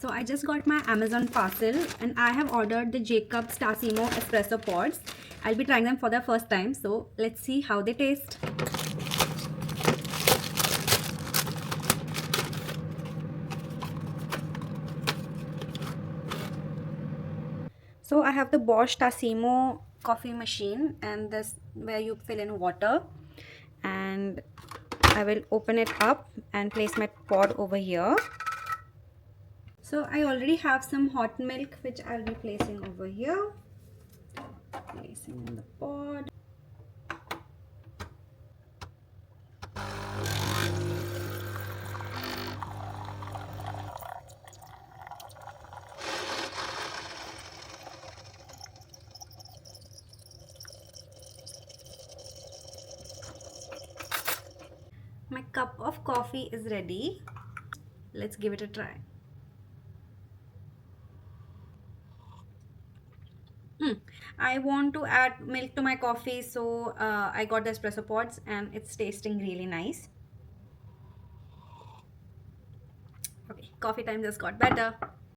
So I just got my Amazon parcel and I have ordered the Bosch Tassimo espresso pods. I'll be trying them for the first time, so let's see how they taste. So I have the Bosch Tassimo coffee machine, and this where you fill in water, and I will open it up and place my pod over here. So I already have some hot milk which I'll be placing over here. Placing in the pod. My cup of coffee is ready. Let's give it a try. I want to add milk to my coffee, so I got the espresso pods and it's tasting really nice. Okay, coffee time just got better.